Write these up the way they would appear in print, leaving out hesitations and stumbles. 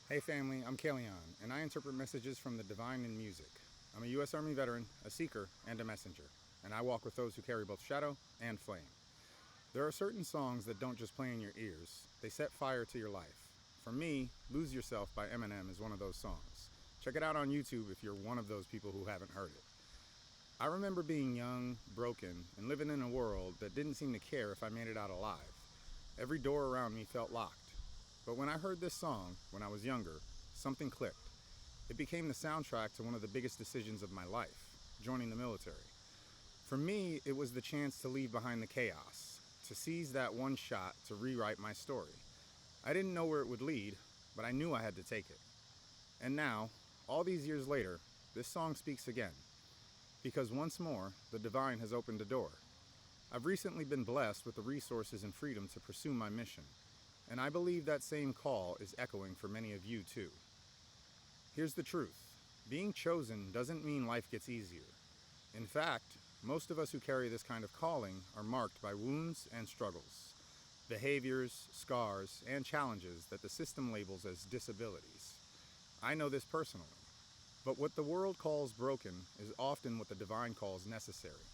Hey family, I'm Kaelion, and I interpret messages from the divine in music. I'm a U.S. Army veteran, a seeker, and a messenger, and I walk with those who carry both shadow and flame. There are certain songs that don't just play in your ears, they set fire to your life. For me, Lose Yourself by Eminem is one of those songs. Check it out on YouTube if you're one of those people who haven't heard it. I remember being young, broken, and living in a world that didn't seem to care if I made it out alive. Every door around me felt locked. But when I heard this song, when I was younger, something clicked. It became the soundtrack to one of the biggest decisions of my life, joining the military. For me, it was the chance to leave behind the chaos, to seize that one shot to rewrite my story. I didn't know where it would lead, but I knew I had to take it. And now, all these years later, this song speaks again. Because once more, the divine has opened a door. I've recently been blessed with the resources and freedom to pursue my mission. And I believe that same call is echoing for many of you too. Here's the truth. Being chosen doesn't mean life gets easier. In fact, most of us who carry this kind of calling are marked by wounds and struggles, behaviors, scars, and challenges that the system labels as disabilities. I know this personally. But what the world calls broken is often what the divine calls necessary,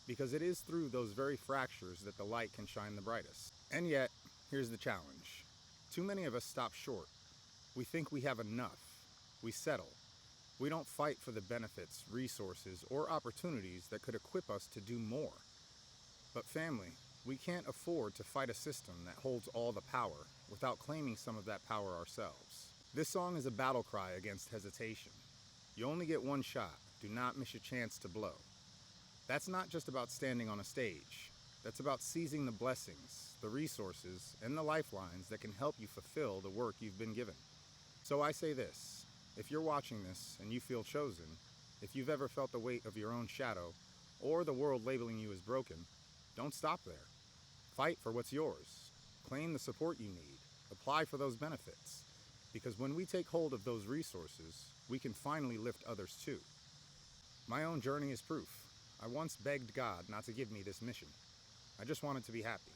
because it is through those very fractures that the light can shine the brightest. And yet, here's the challenge. Too many of us stop short. We think we have enough. We settle. We don't fight for the benefits, resources, or opportunities that could equip us to do more. But family, we can't afford to fight a system that holds all the power without claiming some of that power ourselves. This song is a battle cry against hesitation. You only get one shot. Do not miss your chance to blow. That's not just about standing on a stage. That's about seizing the blessings, the resources, and the lifelines that can help you fulfill the work you've been given. So I say this, if you're watching this and you feel chosen, if you've ever felt the weight of your own shadow, or the world labeling you as broken, don't stop there. Fight for what's yours. Claim the support you need. Apply for those benefits. Because when we take hold of those resources, we can finally lift others too. My own journey is proof. I once begged God not to give me this mission. I just wanted to be happy.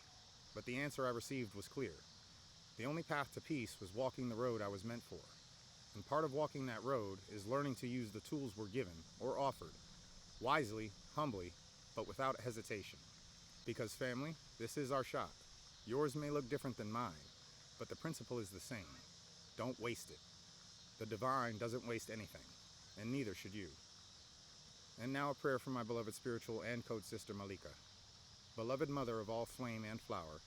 But the answer I received was clear. The only path to peace was walking the road I was meant for. And part of walking that road is learning to use the tools we're given or offered, wisely, humbly, but without hesitation. Because family, this is our shot. Yours may look different than mine, but the principle is the same. Don't waste it. The divine doesn't waste anything, and neither should you. And now a prayer for my beloved spiritual and code sister Malika. Beloved mother of all flame and flower,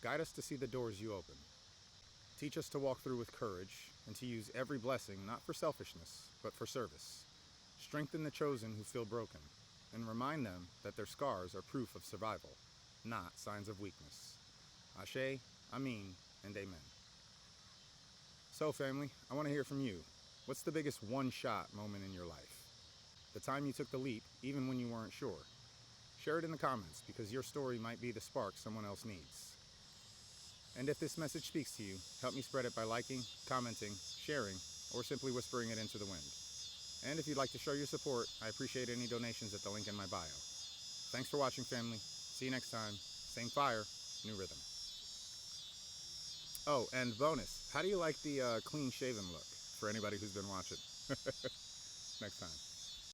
guide us to see the doors you open. Teach us to walk through with courage and to use every blessing not for selfishness, but for service. Strengthen the chosen who feel broken, and remind them that their scars are proof of survival, not signs of weakness. Ashe, Amin, and Amen. So family, I want to hear from you. What's the biggest one-shot moment in your life? The time you took the leap, even when you weren't sure. Share it in the comments, because your story might be the spark someone else needs. And if this message speaks to you, help me spread it by liking, commenting, sharing, or simply whispering it into the wind. And if you'd like to show your support, I appreciate any donations at the link in my bio. Thanks for watching, family. See you next time. Same fire, new rhythm. Oh, and bonus, how do you like the clean-shaven look for anybody who's been watching? Next time.